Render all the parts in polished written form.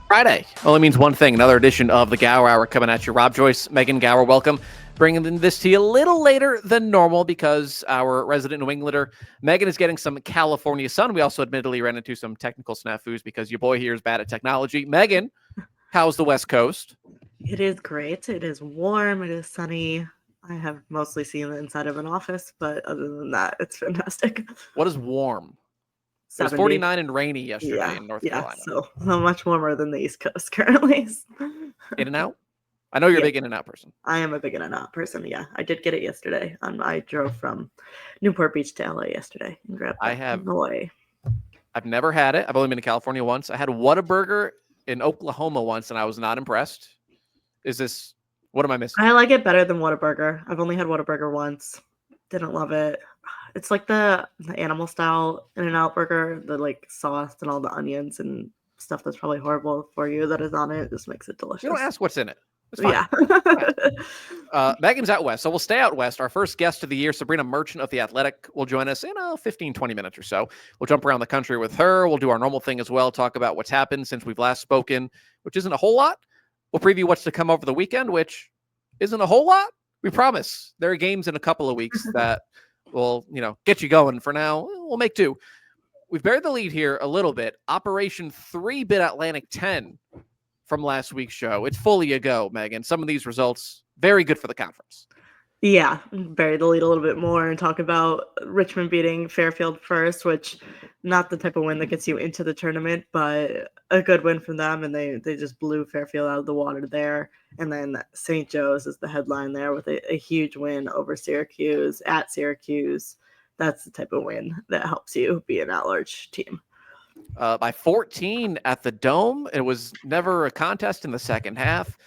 Friday only means one thing. Another edition of the Gauer Hour coming at you. Rob Joyce, Megan Gauer, welcome. Bringing this to you a little later than normal because our resident New Englander, Megan, is getting some California sun. We also admittedly ran into some technical snafus because your boy here is bad at technology. Megan, how's the West Coast? It is great. It is warm. It is sunny. I have mostly seen the inside of an office, but other than that, it's fantastic. What is warm? It was 70. 49 and rainy yesterday Yeah. in North Yeah. Carolina. So much warmer than the East Coast currently. In and out? I know you're a Yeah. big in and out person. I am a big in and out person. Yeah. I did get it yesterday. I drove from Newport Beach to LA yesterday and grabbed that on the way. I've never had it. I've only been to California once. I had Whataburger in Oklahoma once, and I was not impressed. What am I missing? I like it better than Whataburger. I've only had Whataburger once. Didn't love it. It's like the animal style In-N-Out burger, the like sauce and all the onions and stuff that's probably horrible for you that is on it. Just makes it delicious. You don't ask what's in it. It's fine. Yeah. Megan's out west, so we'll stay out west. Our first guest of the year, Sabrina Merchant of The Athletic, will join us in 15, 20 minutes or so. We'll jump around the country with her. We'll do our normal thing as well, talk about what's happened since we've last spoken, which isn't a whole lot. We'll preview what's to come over the weekend, which isn't a whole lot. We promise. There are games in a couple of weeks that will, get you going. For now, we'll make do. We've buried the lead here a little bit. Operation 3-Bit Atlantic 10 from last week's show. It's fully a go, Megan. Some of these results, very good for the conference. Yeah, bury the lead a little bit more and talk about Richmond beating Fairfield first, which not the type of win that gets you into the tournament, but a good win from them, and they just blew Fairfield out of the water there. And then St. Joe's is the headline there with a huge win over Syracuse at Syracuse. That's the type of win that helps you be an at-large team. By 14 at the Dome. It was never a contest in the second half.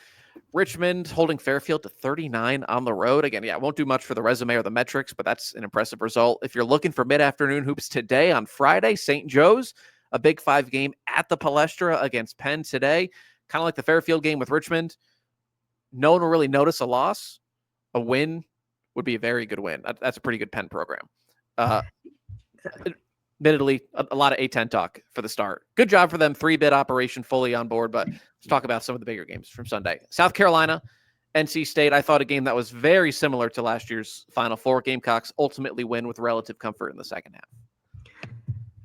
Richmond holding Fairfield to 39 on the road. Again, it won't do much for the resume or the metrics, but that's an impressive result. If you're looking for mid-afternoon hoops today on Friday, St. Joe's, a Big 5 game at the Palestra against Penn today. Kind of like the Fairfield game with Richmond. No one will really notice a loss. A win would be a very good win. That's a pretty good Penn program. Admittedly, a lot of A10 talk for the start. Good job for them. 3-bit operation fully on board, but let's talk about some of the bigger games from Sunday. South Carolina, NC State. I thought a game that was very similar to last year's Final Four. Gamecocks ultimately win with relative comfort in the second half.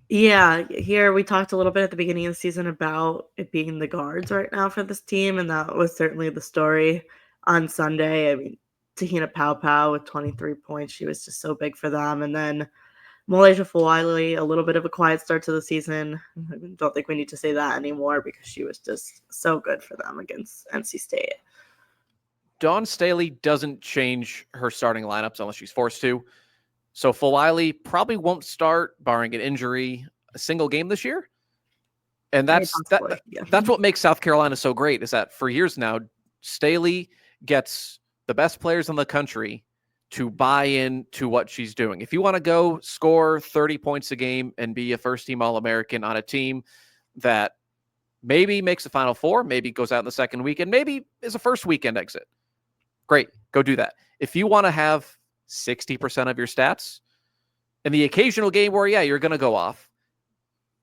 Yeah, here we talked a little bit at the beginning of the season about it being the guards right now for this team, and that was certainly the story on Sunday. I mean, Tahina Pau with 23 points. She was just so big for them. And then Malaysia Fulwiley, a little bit of a quiet start to the season. I don't think we need to say that anymore because she was just so good for them against NC State. Dawn Staley doesn't change her starting lineups unless she's forced to. So Fulwiley probably won't start, barring an injury, a single game this year. And that's what makes South Carolina so great, is that for years now, Staley gets the best players in the country to buy in to what she's doing. If you want to go score 30 points a game and be a first-team All-American on a team that maybe makes a Final Four, maybe goes out in the second weekend, maybe is a first weekend exit, great, go do that. If you want to have 60% of your stats in the occasional game where, you're going to go off,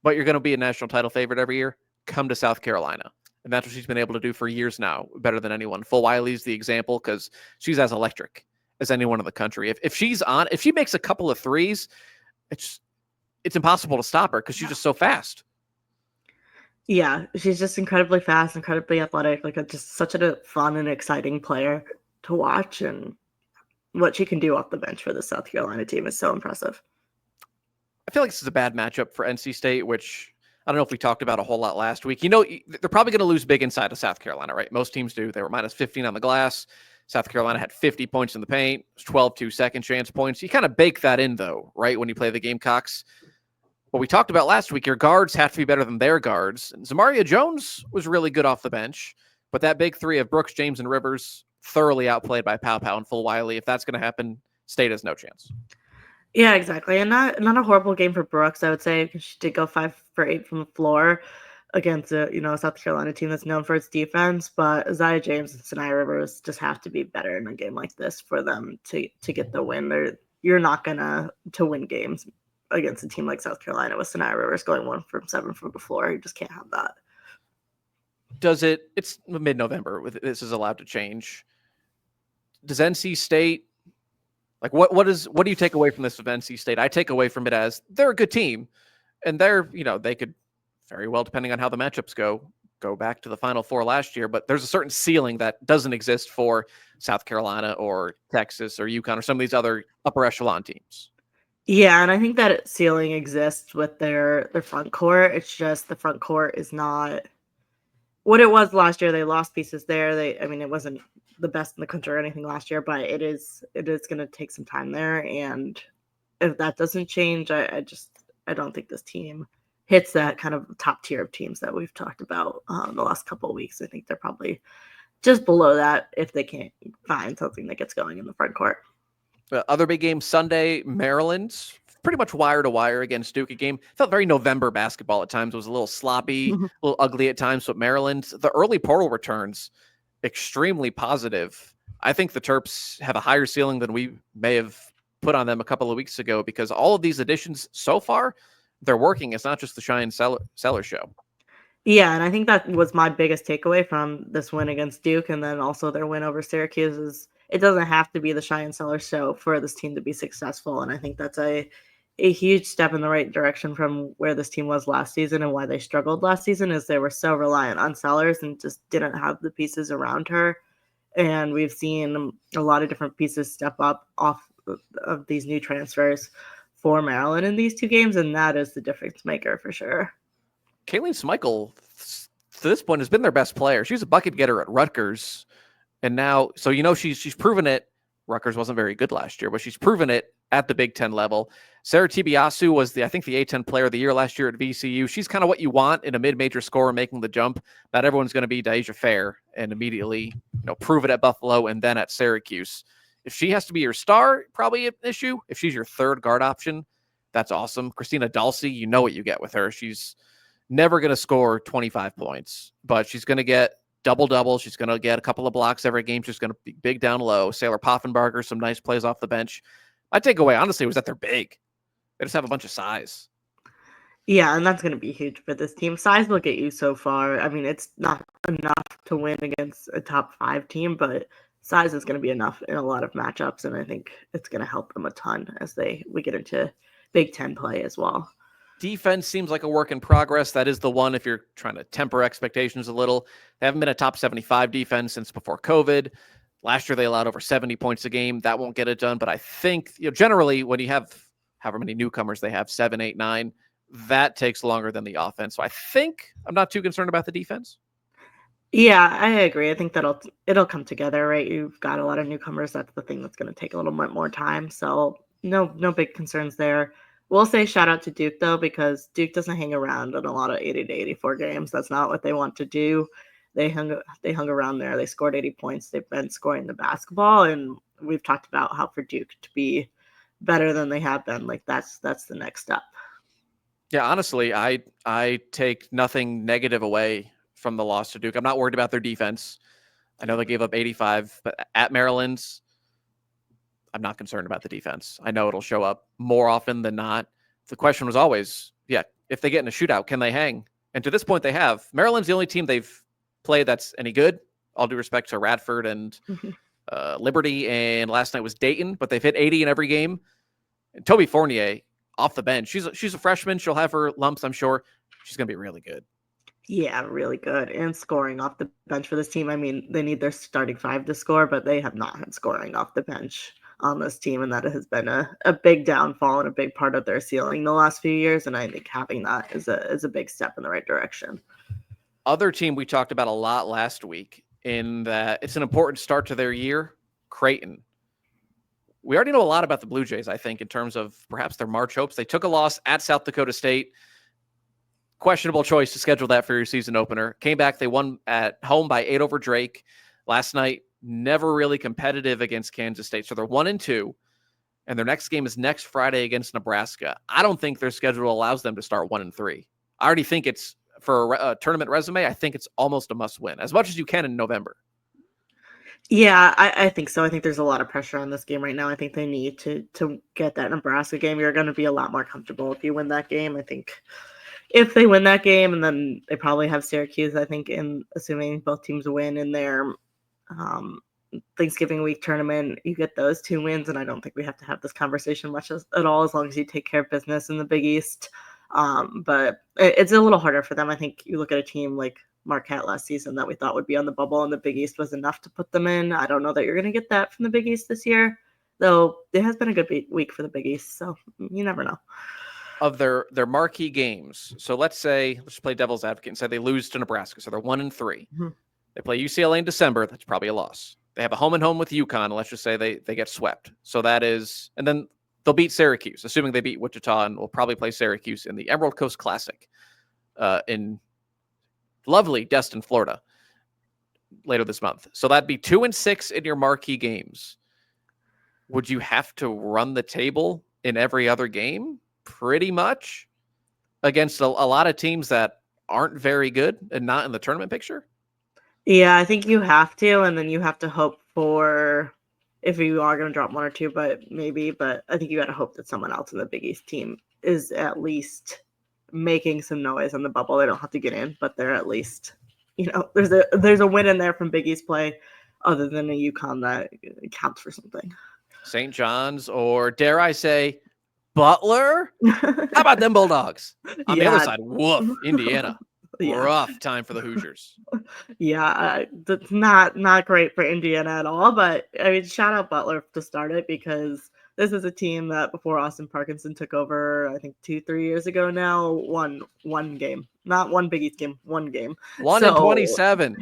but you're going to be a national title favorite every year, come to South Carolina. And that's what she's been able to do for years now, better than anyone. Fulwiley's the example because she's as electric as anyone in the country. If she makes a couple of threes, it's impossible to stop her because she's just so fast. Yeah, she's just incredibly fast, incredibly athletic, like just such a fun and exciting player to watch, and what she can do off the bench for the South Carolina team is so impressive. I feel like this is a bad matchup for NC State, which I don't know if we talked about a whole lot last week. They're probably going to lose big inside of South Carolina, right? Most teams do. They were minus 15 on the glass. South Carolina had 50 points in the paint. It was 12 2 chance points. You kind of bake that in, though, right, when you play the Gamecocks. What we talked about last week, your guards have to be better than their guards. And Zamaria Jones was really good off the bench, but that big three of Brooks, James, and Rivers thoroughly outplayed by Pau and Fulwiley. If that's going to happen, State has no chance. Yeah, exactly. And not a horrible game for Brooks, I would say, because she did go 5 for 8 from the floor against a South Carolina team that's known for its defense. But Zaya James and Sanaya Rivers just have to be better in a game like this for them to get the win. You're not gonna to win games against a team like South Carolina with Sanaya Rivers going 1 from 7 from the floor. You just can't have that. It's mid-November. This is allowed to change. Does NC State, like what do you take away from this of NC State? I take away from it as they're a good team, and they could very well, depending on how the matchups go back to the Final Four last year. But there's a certain ceiling that doesn't exist for South Carolina or Texas or UConn or some of these other upper echelon teams. Yeah, and I think that ceiling exists with their front court. It's just the front court is not what it was last year. They lost pieces there. It wasn't the best in the country or anything last year, but it is going to take some time there. And if that doesn't change, I don't think this team hits that kind of top tier of teams that we've talked about the last couple of weeks. I think they're probably just below that if they can't find something that gets going in the front court. Other big game Sunday, Maryland, pretty much wire to wire against Duke. A game felt very November basketball at times. It was a little sloppy, a little ugly at times. But Maryland, the early portal returns, extremely positive. I think the Terps have a higher ceiling than we may have put on them a couple of weeks ago because all of these additions so far, they're working. It's not just the Cheyenne Sellers show. Yeah, and I think that was my biggest takeaway from this win against Duke and then also their win over Syracuse is it doesn't have to be the Cheyenne Sellers show for this team to be successful. And I think that's a huge step in the right direction from where this team was last season and why they struggled last season is they were so reliant on Sellers and just didn't have the pieces around her. And we've seen a lot of different pieces step up off of these new transfers for Maryland in these two games, and that is the difference maker for sure. Kayleen Schmeichel, to this point, has been their best player. She was a bucket getter at Rutgers, and now, so she's proven it. Rutgers wasn't very good last year, but she's proven it at the Big Ten level. Sarah Tibiasu was the A-10 player of the year last year at VCU. She's kind of what you want in a mid-major scorer making the jump. Not everyone's going to be Deja Fair and immediately prove it at Buffalo and then at Syracuse. If she has to be your star, probably an issue. If she's your third guard option, that's awesome. Christina Dulce, you know what you get with her. She's never going to score 25 points, but she's going to get double-double. She's going to get a couple of blocks every game. She's going to be big down low. Sailor Poffenbarger, some nice plays off the bench. My takeaway, honestly, was that they're big. They just have a bunch of size. Yeah, and that's going to be huge for this team. Size will get you so far. I mean, it's not enough to win against a top 5 team, but size is going to be enough in a lot of matchups, and I think it's going to help them a ton as we get into Big Ten play as well. Defense seems like a work in progress. That is the one if you're trying to temper expectations a little. They haven't been a top 75 defense since before COVID. Last year, they allowed over 70 points a game. That won't get it done. But I think generally when you have however many newcomers they have, 7, 8, 9, that takes longer than the offense. So I think I'm not too concerned about the defense. Yeah, I agree. I think it'll come together, right? You've got a lot of newcomers. That's the thing that's going to take a little bit more time. So no big concerns there. We'll say shout out to Duke, though, because Duke doesn't hang around in a lot of 80 to 84 games. That's not what they want to do. They hung around there. They scored 80 points. They've been scoring the basketball, and we've talked about how for Duke to be better than they have been, like that's the next step. Yeah, honestly, I take nothing negative away from the loss to Duke. I'm not worried about their defense. I know they gave up 85, but at Maryland's, I'm not concerned about the defense. I know it'll show up more often than not. The question was always, if they get in a shootout, can they hang? And to this point, they have. Maryland's the only team they've played that's any good. All due respect to Radford and Liberty, and last night was Dayton, but they've hit 80 in every game. And Toby Fournier off the bench. She's a freshman. She'll have her lumps, I'm sure. She's going to be really good. Yeah, really good. And scoring off the bench for this team. I mean, they need their starting 5 to score, but they have not had scoring off the bench on this team, and that has been a big downfall and a big part of their ceiling the last few years, and I think having that is a big step in the right direction. Other team we talked about a lot last week in that it's an important start to their year, Creighton. We already know a lot about the Blue Jays, I think, in terms of perhaps their March hopes. They took a loss at South Dakota State. Questionable choice to schedule that for your season opener. Came back, they won at home by 8 over Drake. Last night, never really competitive against Kansas State. So they're 1-2, and their next game is next Friday against Nebraska. I don't think their schedule allows them to start 1-3. I already think it's, for a tournament resume, I think it's almost a must win, as much as you can in November. Yeah, I think so. I think there's a lot of pressure on this game right now. I think they need to get that Nebraska game. You're going to be a lot more comfortable if you win that game. I think if they win that game, and then they probably have Syracuse, I think, in assuming both teams win in their Thanksgiving week tournament, you get those 2 wins, and I don't think we have to have this conversation much at all as long as you take care of business in the Big East. But it's a little harder for them. I think you look at a team like Marquette last season that we thought would be on the bubble, and the Big East was enough to put them in. I don't know that you're going to get that from the Big East this year, though it has been a good week for the Big East, so you never know. Of their marquee games, so let's play devil's advocate and say they lose to Nebraska, so they're 1-3. Mm-hmm. They play UCLA in December. That's probably a loss. They have a home and home with UConn. Let's just say they get swept. So that is, and then they'll beat Syracuse, assuming they beat Wichita, and will probably play Syracuse in the Emerald Coast Classic in lovely Destin, Florida, later this month. So that'd be 2-6 in your marquee games. Would you have to run the table in every other game? Pretty much against a lot of teams that aren't very good and not in the tournament picture? Yeah, I think you have to, and then you have to hope for, if you are going to drop 1 or 2, but I think you got to hope that someone else in the Big East team is at least making some noise on the bubble. They don't have to get in, but they're at least, there's a win in there from Big East play other than a UConn that counts for something. St. John's, or dare I say, Butler? How about them Bulldogs? On the other side, woof, Indiana. Rough time for the Hoosiers. Yeah, that's not great for Indiana at all. But I mean, shout out Butler to start it, because this is a team that before Austin Parkinson took over, I think 2-3 years ago now, won one game, not one Big East game, one game. 1-27.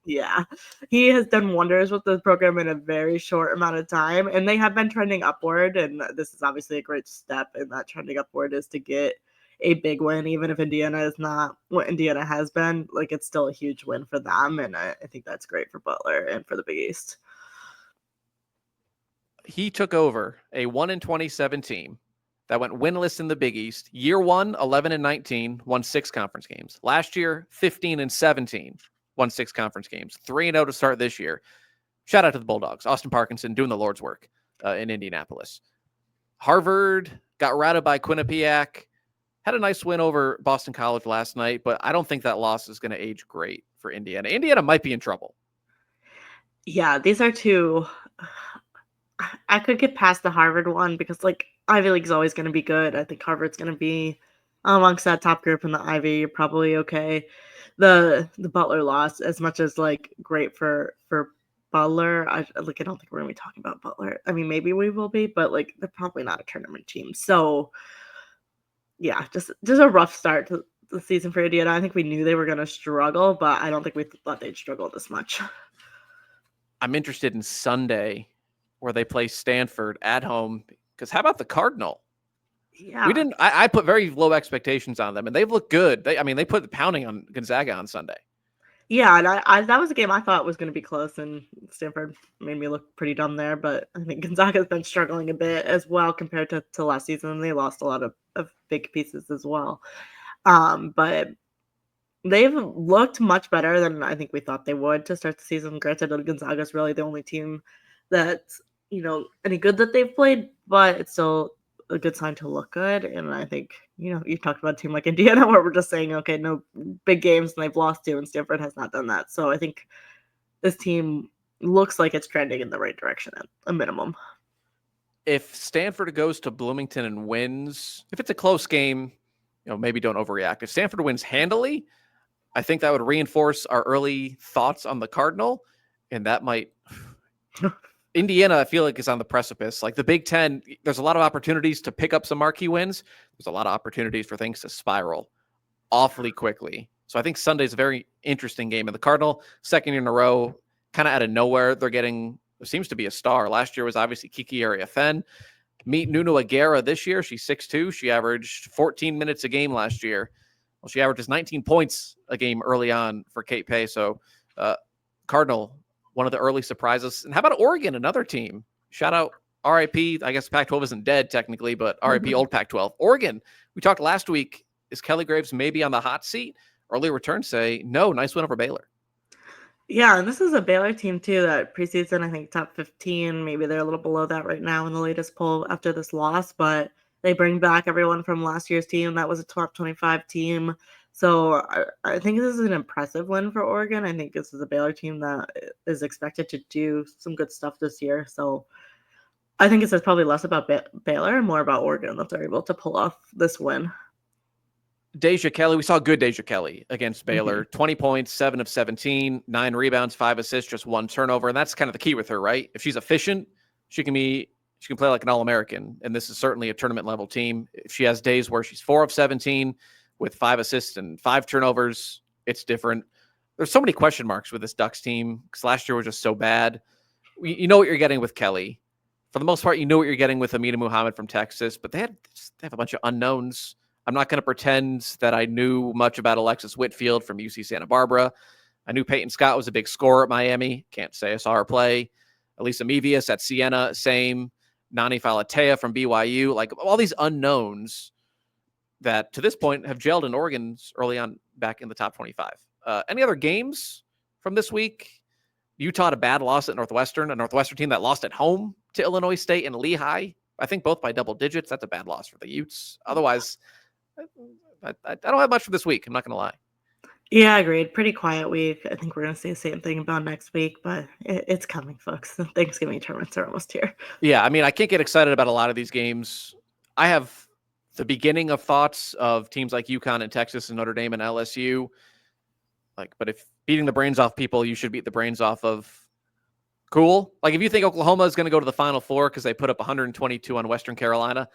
Yeah, he has done wonders with the program in a very short amount of time, and they have been trending upward. And this is obviously a great step in that trending upward, is to get a big win, even if Indiana is not what Indiana has been. Like, it's still a huge win for them, and I think that's great for Butler and for the Big East. He took over a 1-27 team that went winless in the Big East. Year 1, 11-19, won 6 conference games. Last year, 15-17, won 6 conference games. 3-0 to start this year. Shout out to the Bulldogs. Austin Parkinson doing the Lord's work in Indianapolis. Harvard got routed by Quinnipiac. Had a nice win over Boston College last night, but I don't think that loss is going to age great for Indiana. Indiana might be in trouble. Yeah, these are two. I could get past the Harvard one because, like, Ivy League's always going to be good. I think Harvard's going to be amongst that top group in the Ivy. You're probably okay. The Butler loss, as much as like great for Butler, I don't think we're going to be talking about Butler. I mean, maybe we will be, but like they're probably not a tournament team. So yeah, just a rough start to the season for Indiana. I think we knew they were going to struggle, but I don't think we thought they'd struggle this much. I'm interested in Sunday, where they play Stanford at home, because how about the Cardinal? Yeah, I put very low expectations on them, and they've looked good. They put the pounding on Gonzaga on Sunday. Yeah, and I that was a game I thought was going to be close, and Stanford made me look pretty dumb there. But I think Gonzaga's been struggling a bit as well compared to last season. They lost a lot of big pieces as well. But they've looked much better than I think we thought they would to start the season. Granted, Gonzaga's really the only team that's, any good that they've played, but it's still a good sign to look good. And I think, you talked about a team like Indiana where we're just saying, okay, no big games, and they've lost to, and Stanford has not done that. So I think this team looks like it's trending in the right direction at a minimum. If Stanford goes to Bloomington and wins, if it's a close game, maybe don't overreact. If Stanford wins handily, I think that would reinforce our early thoughts on the Cardinal, and that might... Indiana, I feel like, is on the precipice. Like the Big Ten, there's a lot of opportunities to pick up some marquee wins. There's a lot of opportunities for things to spiral awfully quickly. So I think Sunday's a very interesting game. And the Cardinal, second year in a row, kind of out of nowhere, there seems to be a star. Last year was obviously Kiki Ariafen. Meet Nuno Aguera this year. She's 6'2". She averaged 14 minutes a game last year. Well, she averages 19 points a game early on for Kate Pay. So Cardinal, one of the early surprises. And how about Oregon, another team? Shout out RIP. I guess Pac-12 isn't dead technically, but RIP old Pac-12. Oregon, we talked last week. Is Kelly Graves maybe on the hot seat? Early returns say no. Nice win over Baylor. Yeah, and this is a Baylor team too that preseason, I think top 15. Maybe they're a little below that right now in the latest poll after this loss, but They bring back everyone from last year's team. That was a top 25 team. So I think this is an impressive win for Oregon. I think this is a Baylor team that is expected to do some good stuff this year. So I think it says probably less about Baylor and more about Oregon that they're able to pull off this win. Deja Kelly, we saw good Deja Kelly against Baylor. 20 points, 7 of 17, 9 rebounds, 5 assists, just 1 turnover. And that's kind of the key with her, right? If she's efficient, she can play like an All-American. And this is certainly a tournament level team. If she has days where she's 4 of 17 with 5 assists and 5 turnovers, it's different. There's so many question marks with this Ducks team because last year was just so bad. You know what you're getting with Kelly. For the most part, you know what you're getting with Amina Muhammad from Texas, but they have a bunch of unknowns. I'm not going to pretend that I knew much about Alexis Whitfield from UC Santa Barbara. I knew Peyton Scott was a big scorer at Miami. Can't say I saw her play. Elisa Mevius at Siena, same. Nani Falatea from BYU. Like all these unknowns that to this point have gelled in Oregon's early on back in the top 25. Any other games from this week? Utah had a bad loss at Northwestern, a Northwestern team that lost at home to Illinois State and Lehigh. I think both by double digits. That's a bad loss for the Utes. Otherwise, I don't have much for this week. I'm not going to lie. Yeah, agreed. Pretty quiet week. I think we're going to say the same thing about next week, but it's coming, folks. The Thanksgiving tournaments are almost here. Yeah, I mean, I can't get excited about a lot of these games. I have the beginning of thoughts of teams like UConn and Texas and Notre Dame and LSU. But if beating the brains off people, you should beat the brains off of. Cool. Like if you think Oklahoma is going to go to the Final Four because they put up 122 on Western Carolina,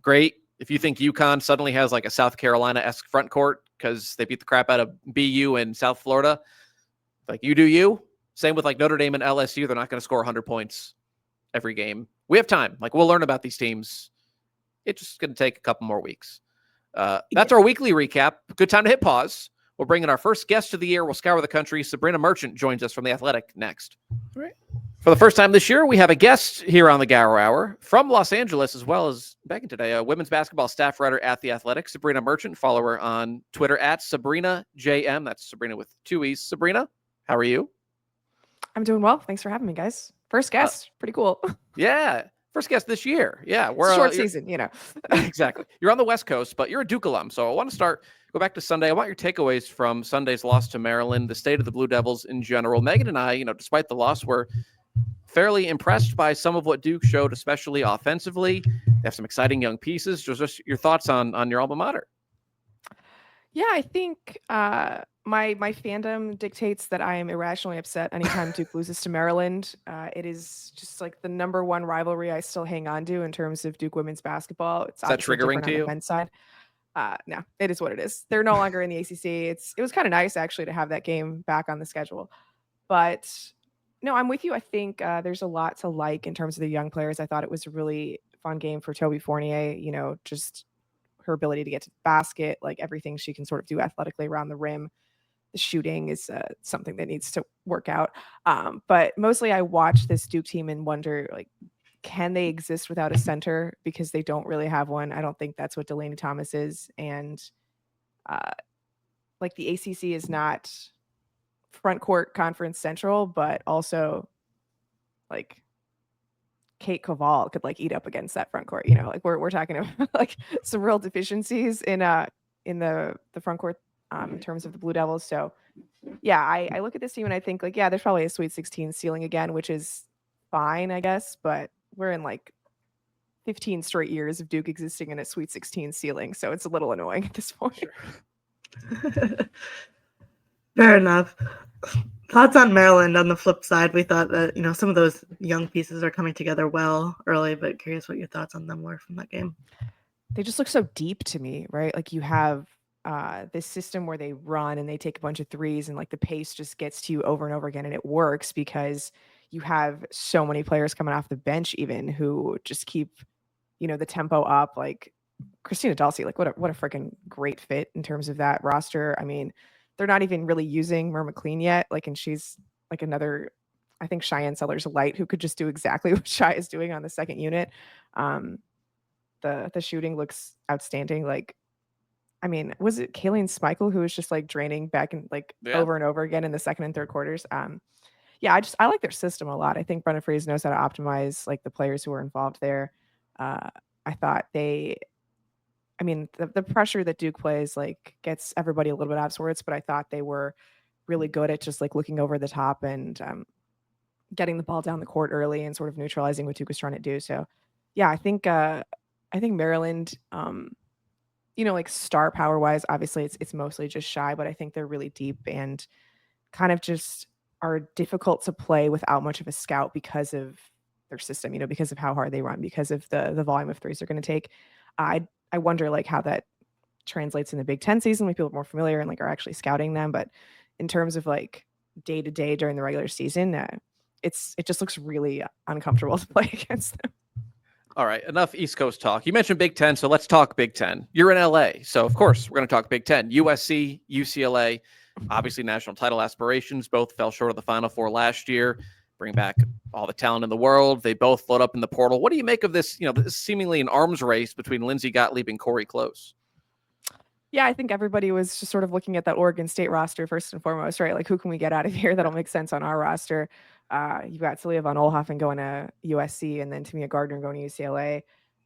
great. If you think UConn suddenly has like a South Carolina-esque front court because they beat the crap out of BU in South Florida, like you do you. Same with like Notre Dame and LSU. They're not going to score 100 points every game. We have time. Like we'll learn about these teams. It's just going to take a couple more weeks. That's our weekly recap. Good time to hit pause. We'll bring in our first guest of the year. We'll scour the country. Sabrina Merchant joins us from The Athletic next. All right. For the first time this year, we have a guest here on the Gauer Hour from Los Angeles, as well as back in today, a women's basketball staff writer at The Athletic, Sabrina Merchant. Follow her on Twitter at SabrinaJM. That's Sabrina with 2 E's. Sabrina, how are you? I'm doing well. Thanks for having me, guys. First guest. Pretty cool. Yeah. First guest this year. Yeah. We're short season, you know. Exactly. You're on the West Coast, but you're a Duke alum. So I want to go back to Sunday. I want your takeaways from Sunday's loss to Maryland, the state of the Blue Devils in general. Megan and I, despite the loss, were fairly impressed by some of what Duke showed, especially offensively. They have some exciting young pieces. Just your thoughts on your alma mater. Yeah, I think my fandom dictates that I am irrationally upset anytime Duke loses to Maryland. It is just like the number one rivalry I still hang on to in terms of Duke women's basketball. It's is that triggering to you? On the men's side. No, it is what it is. They're no longer in the ACC. It was kind of nice actually to have that game back on the schedule. But no, I'm with you. I think there's a lot to like in terms of the young players. I thought it was a really fun game for Toby Fournier. Just her ability to get to the basket, like everything she can sort of do athletically around the rim. The shooting is something that needs to work out. But mostly I watch this Duke team and wonder, like, can they exist without a center? Because they don't really have one. I don't think that's what Delaney Thomas is. And like the ACC is not front court conference central, but also like Kate Koval could like eat up against that front court. Like we're talking about like some real deficiencies in the front court in terms of the Blue Devils. So yeah, I look at this team and I think like, yeah, there's probably a Sweet 16 ceiling again, which is fine, I guess, but we're in like 15 straight years of Duke existing in a Sweet 16 ceiling. So it's a little annoying at this point. Fair enough. Thoughts on Maryland on the flip side? We thought that, some of those young pieces are coming together well early, but curious what your thoughts on them were from that game. They just look so deep to me, right? Like you have this system where they run and they take a bunch of threes and like the pace just gets to you over and over again. And it works because you have so many players coming off the bench even who just keep, the tempo up. Like Christina Dulce, like what a freaking great fit in terms of that roster. I mean, they're not even really using Mer McLean yet. Like, and she's like another, I think Cheyenne Sellers Light who could just do exactly what Shy is doing on the second unit. The shooting looks outstanding. Like, I mean, was it Kayleen Smichael who was just like draining back and like over and over again in the second and third quarters? Yeah, I like their system a lot. I think Brenna Freeze knows how to optimize like the players who are involved there. I thought the pressure that Duke plays like gets everybody a little bit out of sorts, but I thought they were really good at just like looking over the top and getting the ball down the court early and sort of neutralizing what Duke was trying to do. So, yeah, I think Maryland, like star power wise, obviously it's mostly just shy, but I think they're really deep and kind of just are difficult to play without much of a scout because of their system, because of how hard they run, because of the volume of threes they're going to take. I wonder like how that translates in the Big Ten season when people are more familiar and like are actually scouting them. But in terms of like day to day during the regular season, it just looks really uncomfortable to play against them. All right, enough East Coast talk. You mentioned Big Ten, so let's talk Big Ten. You're in LA, so of course we're going to talk Big Ten. USC, UCLA, obviously national title aspirations. Both fell short of the Final Four last year. Bring back all the talent in the world. They both float up in the portal. What do you make of this? This is seemingly an arms race between Lindsey Gottlieb and Corey Close. Yeah, I think everybody was just sort of looking at that Oregon State roster first and foremost, right? Like, who can we get out of here that'll make sense on our roster? You've got Celia von Oelhoffen going to USC and then Tamia Gardner going to UCLA.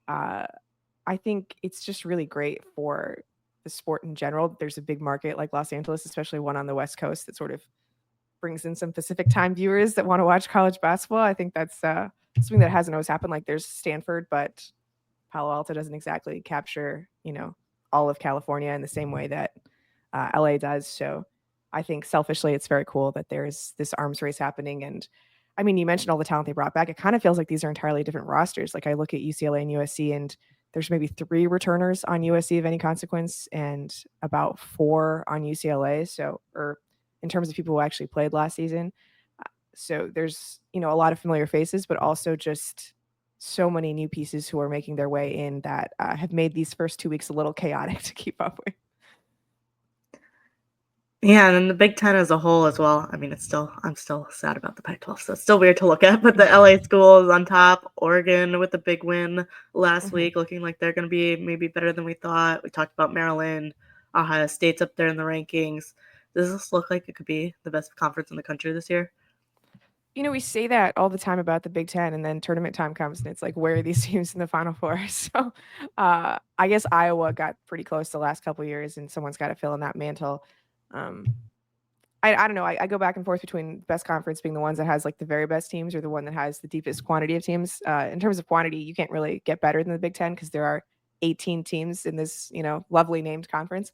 I think it's just really great for the sport in general. There's a big market like Los Angeles, especially one on the West Coast, that sort of brings in some Pacific time viewers that want to watch college basketball. I think that's something that hasn't always happened. Like, there's Stanford, but Palo Alto doesn't exactly capture, all of California in the same way that LA does. So I think selfishly, it's very cool that there's this arms race happening. And I mean, you mentioned all the talent they brought back. It kind of feels like these are entirely different rosters. Like, I look at UCLA and USC, and there's maybe 3 returners on USC of any consequence and about 4 on UCLA. So, or in terms of people who actually played last season. So there's, a lot of familiar faces, but also just so many new pieces who are making their way in that have made these first 2 weeks a little chaotic to keep up with. Yeah, and then the Big Ten as a whole as well. I mean, I'm still sad about the Pac-12, so it's still weird to look at. But the LA schools on top, Oregon with the big win last week, looking like they're going to be maybe better than we thought. We talked about Maryland, Ohio State's up there in the rankings. Does this look like it could be the best conference in the country this year? We say that all the time about the Big Ten, and then tournament time comes, and it's like, where are these teams in the Final Four? So I guess Iowa got pretty close the last couple of years, and someone's got to fill in that mantle. I don't know. I go back and forth between best conference being the ones that has like the very best teams or the one that has the deepest quantity of teams. In terms of quantity, you can't really get better than the Big Ten because there are 18 teams in this, lovely named conference.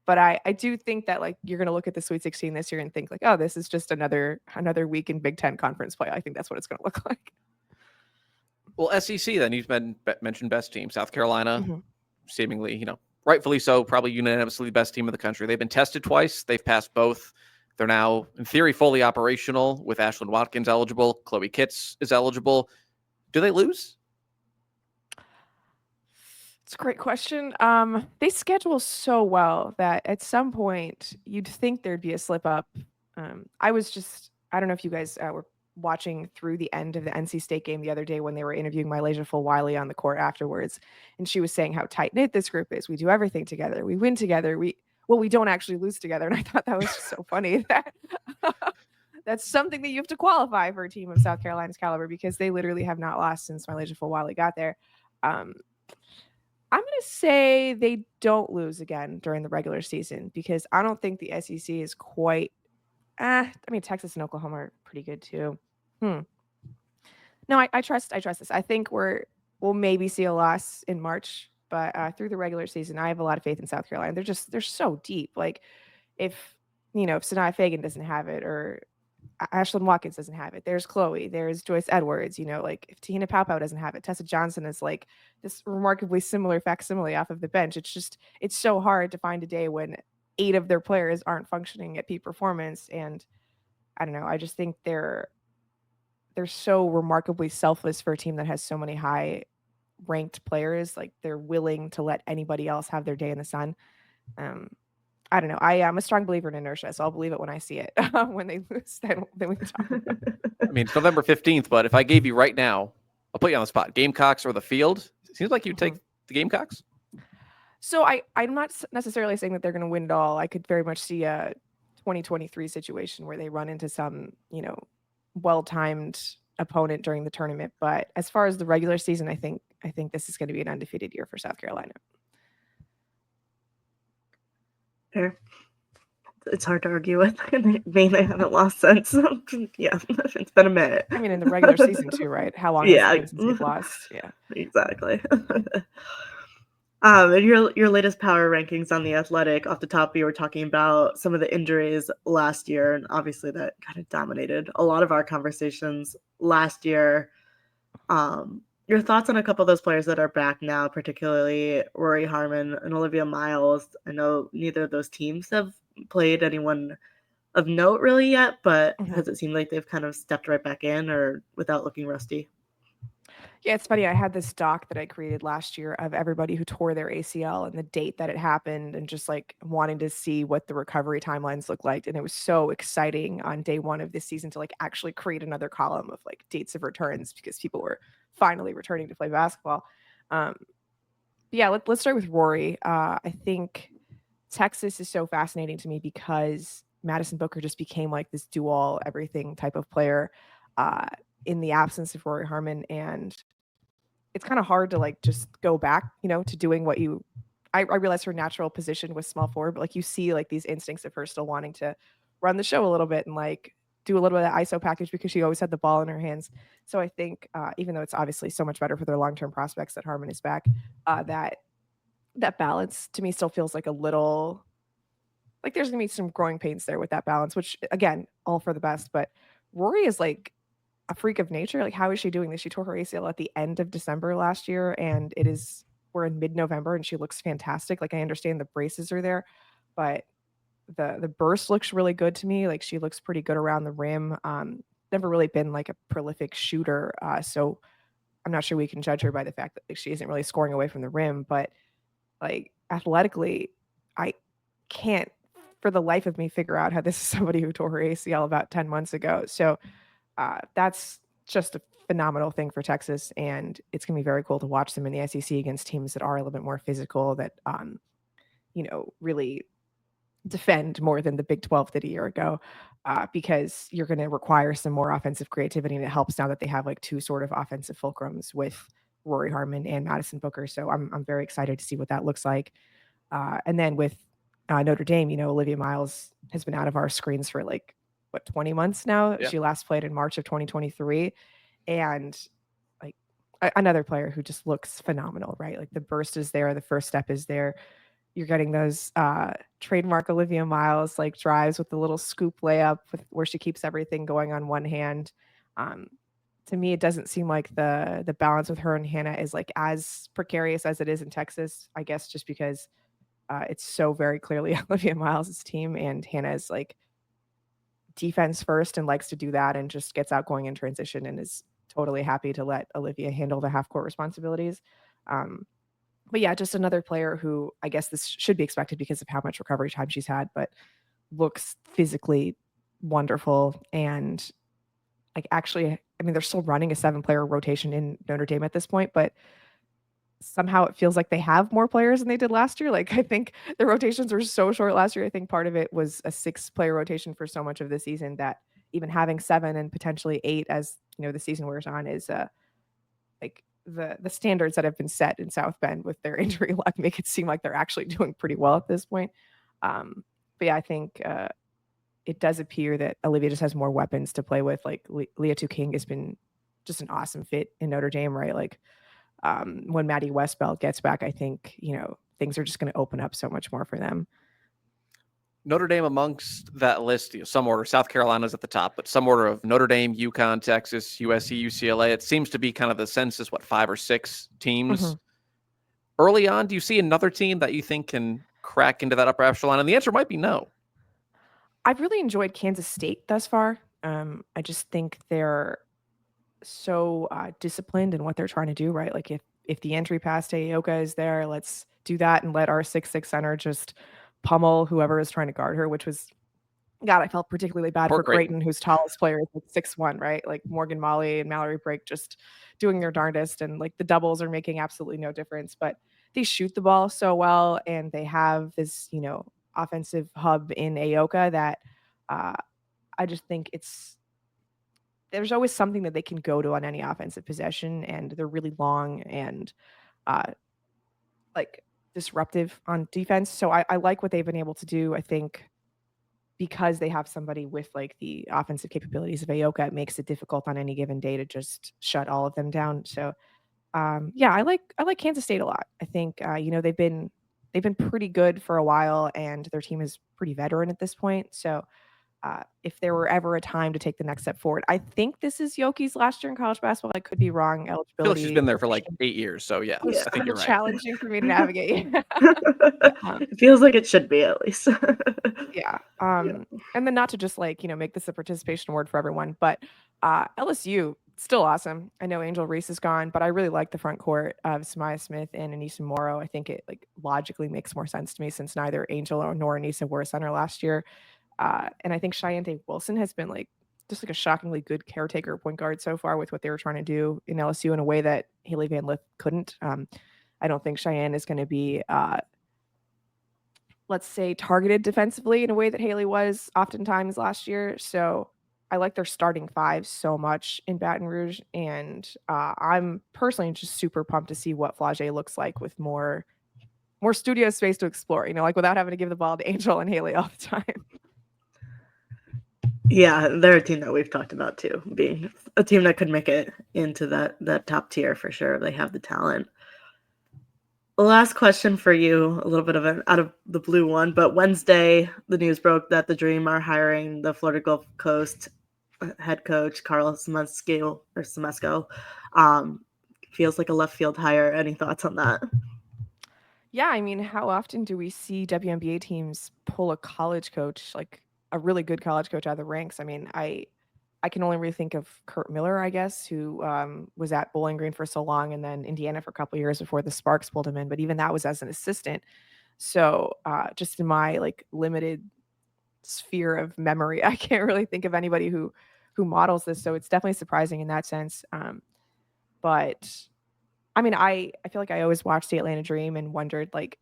But I do think that like you're going to look at the Sweet 16 this year and think like, oh, this is just another week in Big Ten conference play. I think that's what it's going to look like. Well, SEC then, you've mentioned best team, South Carolina, seemingly, rightfully so, probably unanimously the best team in the country. They've been tested twice. They've passed both. They're now, in theory, fully operational with Ashlyn Watkins eligible. Chloe Kitts is eligible. Do they lose? It's a great question. They schedule so well that at some point you'd think there'd be a slip up. I don't know if you guys were watching through the end of the NC State game the other day when they were interviewing Mylasia Fulwiley on the court afterwards. And she was saying how tight knit this group is. We do everything together. We win together. We don't actually lose together. And I thought that was just so funny that that's something that you have to qualify for a team of South Carolina's caliber because they literally have not lost since Mylasia Fulwiley got there. I'm going to say they don't lose again during the regular season because I don't think the SEC is quite. Texas and Oklahoma are pretty good too. No, I trust this. I think we'll maybe see a loss in March, but through the regular season, I have a lot of faith in South Carolina. They're so deep. Like if Sanaa Fagan doesn't have it or Ashlyn Watkins doesn't have it. There's Chloe. There's Joyce Edwards. Like if Tahina Paopao doesn't have it, Tessa Johnson is like this remarkably similar facsimile off of the bench. It's so hard to find a day when 8 of their players aren't functioning at peak performance. And I don't know. I just think they're so remarkably selfless for a team that has so many high ranked players. Like they're willing to let anybody else have their day in the sun. I don't know. I am a strong believer in inertia, so I'll believe it when I see it. When they lose, then we can talk about it. I mean, it's November 15th, but if I gave you right now, I'll put you on the spot. Gamecocks or the Field? It seems like you'd take the Gamecocks. So I'm not necessarily saying that they're going to win it all. I could very much see a 2023 situation where they run into some, well-timed opponent during the tournament. But as far as the regular season, I think this is going to be an undefeated year for South Carolina. Fair. It's hard to argue with. They haven't lost since. Yeah, it's been a minute. I mean, in the regular season too, right? How long has it been since they've lost? Yeah, exactly. And your latest power rankings on The Athletic, off the top, you were talking about some of the injuries last year, and obviously that kind of dominated a lot of our conversations last year. Your thoughts on a couple of those players that are back now, particularly Rory Harmon and Olivia Miles. I know neither of those teams have played anyone of note really yet, but has it seemed like they've kind of stepped right back in or without looking rusty? Yeah, it's funny. I had this doc that I created last year of everybody who tore their ACL and the date that it happened and just like wanting to see what the recovery timelines look like. And it was so exciting on day one of this season to like actually create another column of like dates of returns because people were finally returning to play basketball. Yeah, let's start with Rory. I think Texas is so fascinating to me because Madison Booker just became like this do-all everything type of player in the absence of Rory Harmon, and it's kind of hard to like just go back, to doing what you. I realize her natural position was small forward, but like you see like these instincts of her still wanting to run the show a little bit and like do a little bit of ISO package because she always had the ball in her hands. So I think even though it's obviously so much better for their long-term prospects that Harmon is back, that balance to me still feels like a little like there's gonna be some growing pains there with that balance, which again, all for the best. But Rory is like a freak of nature. Like, how is she doing this? She tore her ACL at the end of December last year, and we're in mid-November, and she looks fantastic. Like, I understand the braces are there, but the burst looks really good to me. Like, she looks pretty good around the rim. Never really been like a prolific shooter, so I'm not sure we can judge her by the fact that like, she isn't really scoring away from the rim. But like athletically, I can't for the life of me figure out how this is somebody who tore her ACL about 10 months ago. So that's just a phenomenal thing for Texas, and it's going to be very cool to watch them in the SEC against teams that are a little bit more physical, that really defend more than the Big 12 did a year ago, because you're going to require some more offensive creativity, and it helps now that they have like two sort of offensive fulcrums with Rory Harmon and Madison Booker. So I'm very excited to see what that looks like. And then with Notre Dame, Olivia Miles has been out of our screens for like 20 months now. Yeah. She last played in March of 2023, and like another player who just looks phenomenal, right? Like the burst is there, the first step is there. You're getting those trademark Olivia Miles like drives with the little scoop layup where she keeps everything going on one hand. To me, it doesn't seem like the balance with her and Hannah is like as precarious as it is in Texas, I guess, just because it's so very clearly Olivia Miles' team, and Hannah is like defense first and likes to do that and just gets out going in transition and is totally happy to let Olivia handle the half court responsibilities. But yeah, just another player who I guess this should be expected because of how much recovery time she's had, but looks physically wonderful. And like actually, I mean, they're still running a 7-player rotation in Notre Dame at this point, but somehow it feels like they have more players than they did last year. Like I think the rotations were so short last year. I think part of it was a 6-player rotation for so much of the season that even having 7 and potentially 8 as the season wears on is like the standards that have been set in South Bend with their injury luck make it seem like they're actually doing pretty well at this point. But yeah, I think it does appear that Olivia just has more weapons to play with. Like Leah King has been just an awesome fit in Notre Dame, right? Like when Maddie Westbelt gets back, I think, things are just going to open up so much more for them. Notre Dame amongst that list, some order, South Carolina's at the top, but some order of Notre Dame, UConn, Texas, USC, UCLA. It seems to be kind of the census, 5 or 6 teams. Mm-hmm. Early on, do you see another team that you think can crack into that upper echelon? And the answer might be no. I've really enjoyed Kansas State thus far. I just think they're so disciplined in what they're trying to do, right? Like if the entry pass to Aoka is there, let's do that and let our 6'6" center just pummel whoever is trying to guard her, which was, God, I felt particularly bad for Creighton, whose tallest player is like 6'1", right? Like Morgan Molly and Mallory Brake just doing their darndest, and like the doubles are making absolutely no difference, but they shoot the ball so well, and they have this, offensive hub in Aoka that I just think it's there's always something that they can go to on any offensive possession, and they're really long and uh, like disruptive on defense. So I like what they've been able to do. I think because they have somebody with like the offensive capabilities of Ayoka, it makes it difficult on any given day to just shut all of them down. So yeah, I like Kansas State a lot. I think they've been pretty good for a while, and their team is pretty veteran at this point. So if there were ever a time to take the next step forward, I think this is Yoki's last year in college basketball. I could be wrong. I feel like Eligibility she's been there for like 8 years. So yeah, Yeah. I think you're right. challenging for me to navigate. It feels like it should be at least. Yeah. And then not to just like, make this a participation award for everyone, but LSU still awesome. I know Angel Reese is gone, but I really like the front court of Samaya Smith and Anissa Morrow. I think it like logically makes more sense to me since neither Angel nor Anissa were a center last year. And I think Cheyenne Wilson has been like just like a shockingly good caretaker point guard so far with what they were trying to do in LSU in a way that Haley Van Lith couldn't. I don't think Cheyenne is going to be let's say, targeted defensively in a way that Haley was oftentimes last year. So I like their starting five so much in Baton Rouge. And I'm personally just super pumped to see what Flage looks like with more studio space to explore, like without having to give the ball to Angel and Haley all the time. Yeah, they're a team that we've talked about too, being a team that could make it into that top tier for sure. They have the talent. Last question for you, a little bit of an out of the blue one, but Wednesday, the news broke that the Dream are hiring the Florida Gulf Coast head coach, Carl Semesco. Feels like a left field hire. Any thoughts on that? Yeah, I mean, how often do we see WNBA teams pull a college coach, like a really good college coach out of the ranks? I mean, I can only really think of Kurt Miller, I guess, who was at Bowling Green for so long and then Indiana for a couple of years before the Sparks pulled him in. But even that was as an assistant. So just in my like limited sphere of memory, I can't really think of anybody who models this. So it's definitely surprising in that sense. But I mean, I feel like I always watched the Atlanta Dream and wondered like,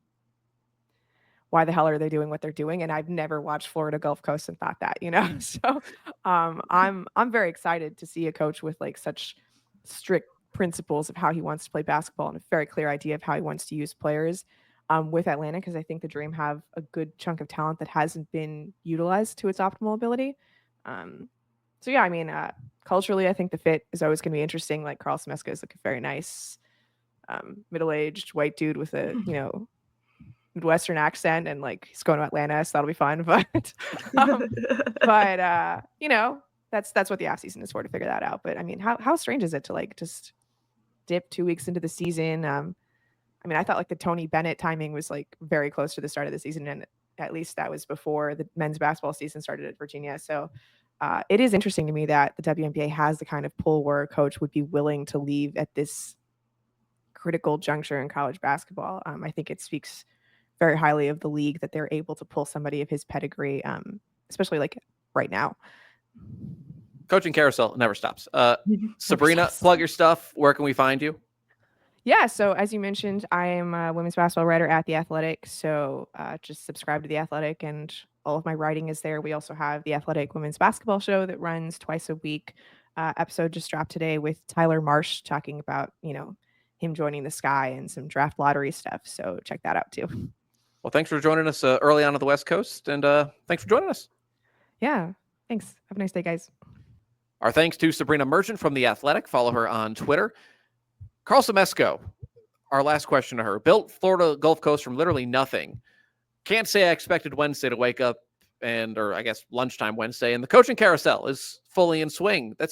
why the hell are they doing what they're doing? And I've never watched Florida Gulf Coast and thought that, So I'm very excited to see a coach with like such strict principles of how he wants to play basketball and a very clear idea of how he wants to use players with Atlanta, because I think the Dream have a good chunk of talent that hasn't been utilized to its optimal ability. So yeah, I mean, culturally, I think the fit is always going to be interesting. Like Carl Semesco is like a very nice middle-aged white dude with a Midwestern accent, and like he's going to Atlanta, so that'll be fun. But that's what the off season is for, to figure that out. But I mean, how strange is it to like just dip 2 weeks into the season? I mean, I thought like the Tony Bennett timing was like very close to the start of the season, and at least that was before the men's basketball season started at Virginia. So it is interesting to me that the WNBA has the kind of pull where a coach would be willing to leave at this critical juncture in college basketball. I think it speaks very highly of the league that they're able to pull somebody of his pedigree, especially like right now. Coaching carousel never stops. Sabrina, plug your stuff. Where can we find you? Yeah, so as you mentioned, I am a women's basketball writer at The Athletic. So just subscribe to The Athletic, and all of my writing is there. We also have The Athletic Women's Basketball Show that runs twice a week. Episode just dropped today with Tyler Marsh talking about, him joining the Sky and some draft lottery stuff. So check that out too. Well, thanks for joining us early on the West Coast, and thanks for joining us. Yeah, thanks. Have a nice day, guys. Our thanks to Sabrina Merchant from The Athletic. Follow her on Twitter. Carl Semesco, our last question to her. Built Florida Gulf Coast from literally nothing. Can't say I expected Wednesday to wake up or I guess lunchtime Wednesday, and the coaching carousel is fully in swing. We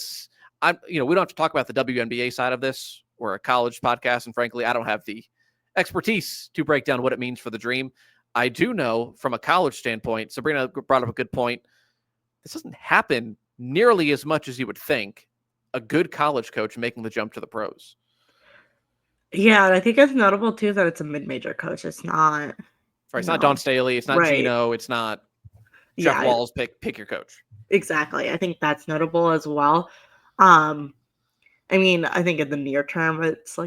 don't have to talk about the WNBA side of this. We're a college podcast, and frankly, I don't have the expertise to break down what it means for the Dream. I do know from a college standpoint, Sabrina brought up a good point. This doesn't happen nearly as much as you would think, a good college coach making the jump to the pros. Yeah, and I think it's notable too that it's a mid-major coach. It's not Right, it's not Dawn Staley, it's not Gino, it's not Jeff Walls. Pick your coach. Exactly. I think that's notable as well. I mean, I think in the near term, it's a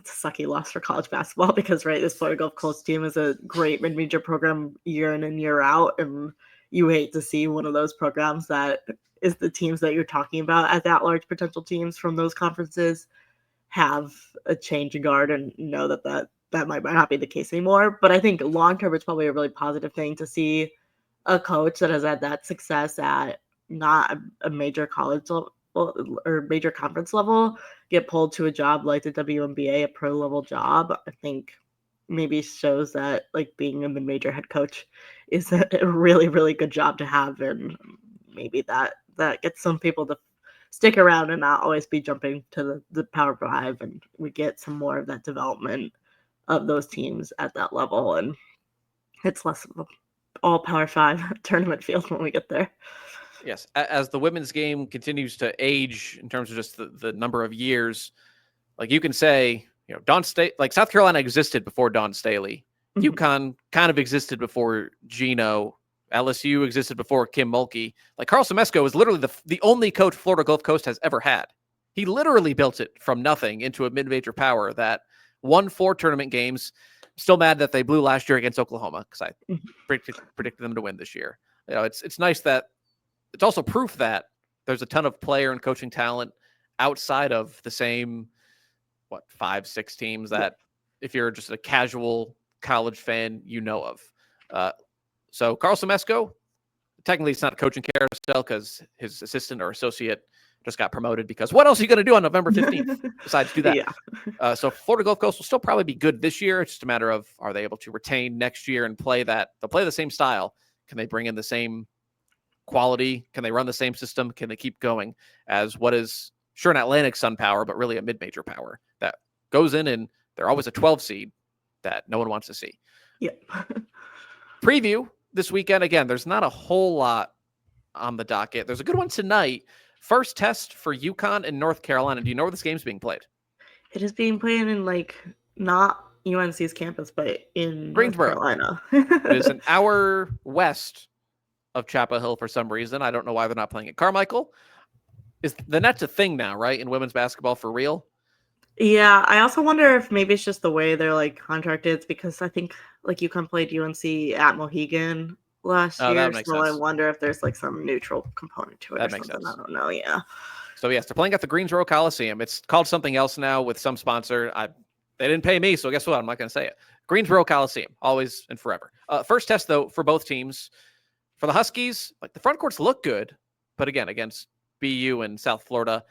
sucky loss for college basketball because, right, this Florida Gulf Coast team is a great mid-major program year in and year out, and you hate to see one of those programs that is the teams that you're talking about as at-large potential teams from those conferences have a change in guard and know that might not be the case anymore. But I think long-term, it's probably a really positive thing to see a coach that has had that success at not a major college level or major conference level get pulled to a job like the WNBA, a pro level job. I think maybe shows that like being a mid-major head coach is a really, really good job to have, and maybe that gets some people to stick around and not always be jumping to the Power 5, and we get some more of that development of those teams at that level, and it's less of an all Power 5 tournament field when we get there. Yes, as the women's game continues to age in terms of just the number of years, like you can say, Dawn Staley, like South Carolina existed before Dawn Staley. UConn kind of existed before Gino. LSU existed before Kim Mulkey. Like Carl Semesco is literally the only coach Florida Gulf Coast has ever had. He literally built it from nothing into a mid-major power that won 4 tournament games. Still mad that they blew last year against Oklahoma because I predicted them to win this year. It's nice that it's also proof that there's a ton of player and coaching talent outside of the same, 5-6 teams that if you're just a casual college fan, of. So Carl Semesco, technically it's not a coaching carousel because his assistant or associate just got promoted because what else are you going to do on November 15th besides do that? Yeah. So Florida Gulf Coast will still probably be good this year. It's just a matter of, are they able to retain next year and play that? They'll play the same style. Can they bring in the same quality? Can they run the same system? Can they keep going as what is sure an Atlantic Sun power, but really a mid-major power that goes in and they're always a 12 seed that no one wants to see. Yep. Preview this weekend. Again, there's not a whole lot on the docket. There's a good one tonight. First test for UConn and North Carolina. Do you know where this game's being played? It is being played in not UNC's campus, but in Greensboro. North Carolina. It is an hour west of Chapel Hill for some reason. I don't know why they're not playing at Carmichael. Is the net's a thing now, right? In women's basketball for real? Yeah, I also wonder if maybe it's just the way they're contracted. It's because I think UConn played UNC at Mohegan last year, that makes so sense. I wonder if there's some neutral component to it. That or makes something. sense. I don't know. Yeah. So yes, they're playing at the Greensboro Coliseum. It's called something else now with some sponsor. They didn't pay me, so guess what? I'm not going to say it. Greensboro Coliseum, always and forever. First test though for both teams. For the Huskies, the front courts look good, but again against BU and South Florida,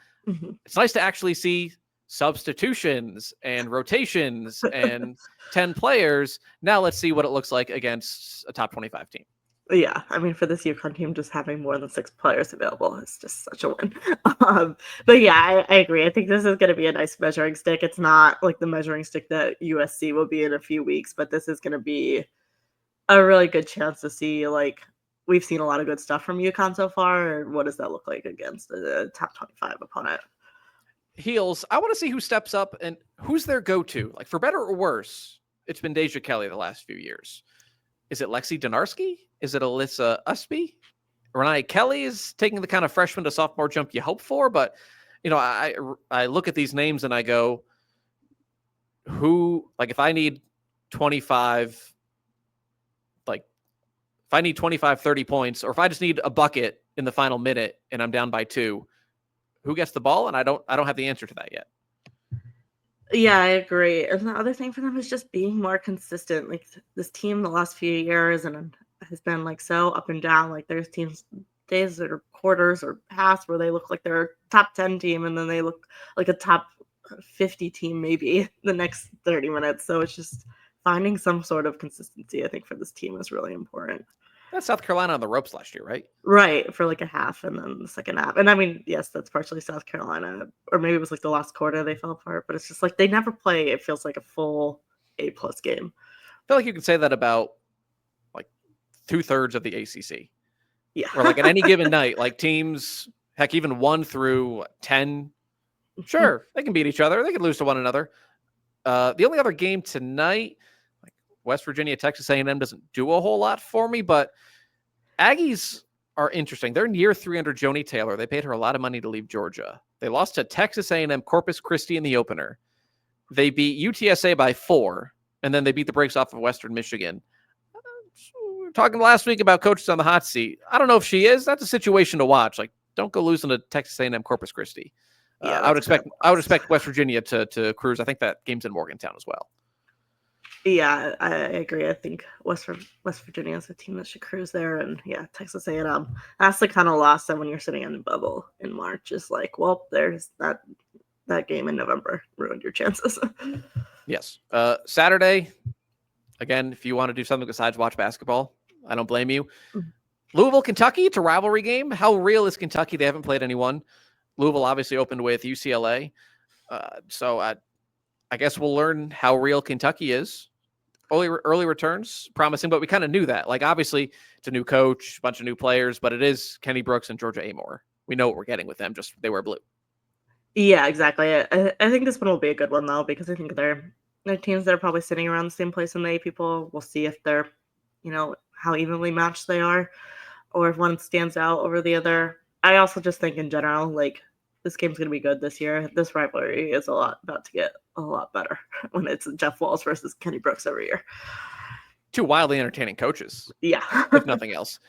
it's nice to actually see substitutions and rotations and 10 players. Now let's see what it looks like against a top 25 team. Yeah, I mean, for this UConn team, just having more than 6 players available is just such a win. But yeah, I agree. I think this is going to be a nice measuring stick. It's not like the measuring stick that USC will be in a few weeks, but this is going to be a really good chance to see, we've seen a lot of good stuff from UConn so far. What does that look like against a top 25 opponent? Heels, I want to see who steps up and who's their go-to. For better or worse, it's been Deja Kelly the last few years. Is it Lexi Donarski? Is it Alyssa Usby? Renee Kelly is taking the kind of freshman to sophomore jump you hope for, but I look at these names and I go, who, if I need 25, if I need 25, 30 points, or if I just need a bucket in the final minute and I'm down by 2, who gets the ball? And I don't have the answer to that yet. Yeah, I agree. And the other thing for them is just being more consistent. This team the last few years and has been so up and down. There's days that are quarters or halves where they look like they're a top 10 team and then they look like a top 50 team maybe the next 30 minutes. So it's just finding some sort of consistency, I think, for this team is really important. That's South Carolina on the ropes last year, right? Right, for a half and then the second half. And I mean, yes, that's partially South Carolina, or maybe it was the last quarter they fell apart, but it's just they never play, it feels like a full A+ game. I feel like you can say that about 2/3 of the ACC. Yeah. Where at any given night, teams, heck, even 1 through 10, sure, they can beat each other. They can lose to one another. The only other game tonight, West Virginia, Texas A&M doesn't do a whole lot for me, but Aggies are interesting. They're near 300 Joni Taylor. They paid her a lot of money to leave Georgia. They lost to Texas A&M Corpus Christi in the opener. They beat UTSA by 4, and then they beat the brakes off of Western Michigan. We were talking last week about coaches on the hot seat. I don't know if she is. That's a situation to watch. don't go losing to Texas A&M Corpus Christi. Yeah, I would that's a bad expect West Virginia to cruise. I think that game's in Morgantown as well. Yeah, I agree. I think West Virginia is a team that should cruise there, and yeah, Texas A&M. That's the kind of loss that when you're sitting in the bubble in March is like, well, there's that game in November ruined your chances. Yes. Saturday, again, if you want to do something besides watch basketball, I don't blame you. Louisville, Kentucky, it's a rivalry game. How real is Kentucky? They haven't played anyone. Louisville obviously opened with UCLA. So I guess we'll learn how real Kentucky is. Early returns, promising, but we kind of knew that. Like, obviously, it's a new coach, a bunch of new players, but it is Kenny Brooks and Georgia Amore. We know what we're getting with them, just they wear blue. Yeah, exactly. I think this one will be a good one, though, because I think they're teams that are probably sitting around the same place in the AP poll. We'll see if they're, how evenly matched they are, or if one stands out over the other. I also just think in general, like, this game's going to be good this year. This rivalry is about to get a lot better when it's Jeff Walls versus Kenny Brooks every year. Two wildly entertaining coaches. Yeah. If nothing else.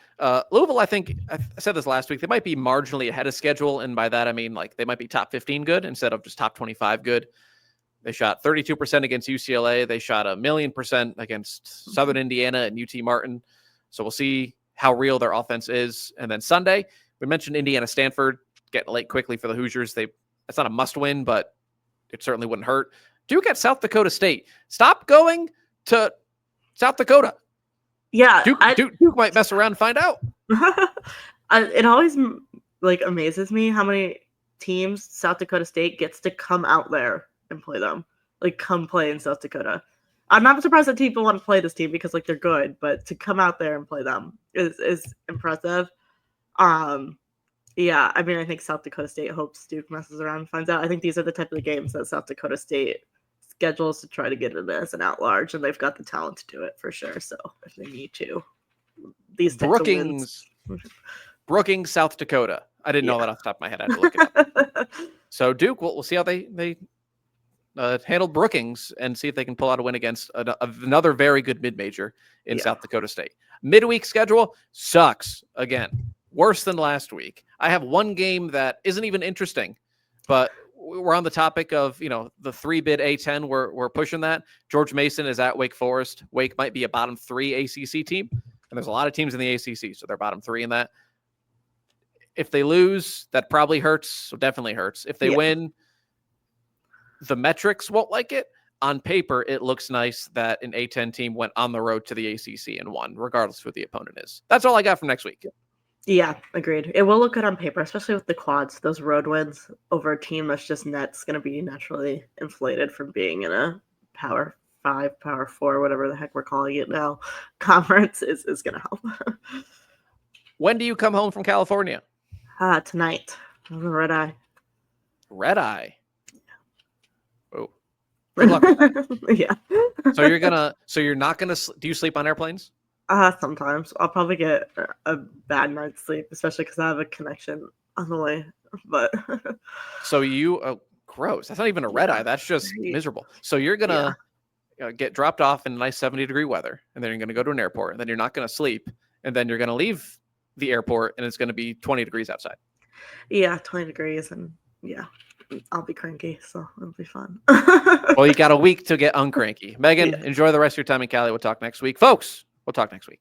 Louisville, I think, I said this last week, they might be marginally ahead of schedule. And by that, I mean, like, they might be top 15 good instead of just top 25 good. They shot 32% against UCLA. They shot 1,000,000% against Southern Indiana and UT Martin. So we'll see how real their offense is. And then Sunday, we mentioned Indiana Stanford getting late quickly for the Hoosiers. It's not a must win, but it certainly wouldn't hurt. Duke at South Dakota State. Stop going to South Dakota. Yeah. Duke might mess around and find out. It always amazes me how many teams South Dakota State gets to come out there and play them. Like, come play in South Dakota. I'm not surprised that people want to play this team because they're good, but to come out there and play them is impressive. Yeah, I mean, I think South Dakota State hopes Duke messes around and finds out. I think these are the type of games that South Dakota State schedules to try to get in as an at-large, and they've got the talent to do it for sure. So if they need to, these types of wins. Brookings, South Dakota. I didn't know that off the top of my head. I had to look it up. So Duke, we'll see how they handle Brookings and see if they can pull out a win against another very good mid-major in South Dakota State. Midweek schedule sucks again. Worse than last week. I have one game that isn't even interesting, but we're on the topic of, the 3-bid A10. We're pushing that. George Mason is at Wake Forest. Wake might be a bottom 3 ACC team, and there's a lot of teams in the ACC, so they're bottom 3 in that. If they lose, that probably hurts. So definitely hurts. If they win, the metrics won't like it. On paper, it looks nice that an A10 team went on the road to the ACC and won, regardless of who the opponent is. That's all I got for next week. Yeah, agreed. It will look good on paper, especially with the quads. Those road wins over a team that's just net's going to be naturally inflated from being in a Power 5, Power 4, whatever the heck we're calling it now, conference is going to help. When do you come home from California? Tonight. Red eye. Red eye. Oh, good luck with that. Yeah. So you're not gonna. Do you sleep on airplanes? Sometimes I'll probably get a bad night's sleep, especially because I have a connection on the way. But so gross. That's not even a red eye. That's just miserable. So you're gonna get dropped off in nice 70-degree weather, and then you're gonna go to an airport, and then you're not gonna sleep, and then you're gonna leave the airport, and it's gonna be 20 degrees outside. Yeah, 20 degrees, and I'll be cranky, so it'll be fun. Well, you got a week to get uncranky. Megan, enjoy the rest of your time in Cali. We'll talk next week. Folks, we'll talk next week.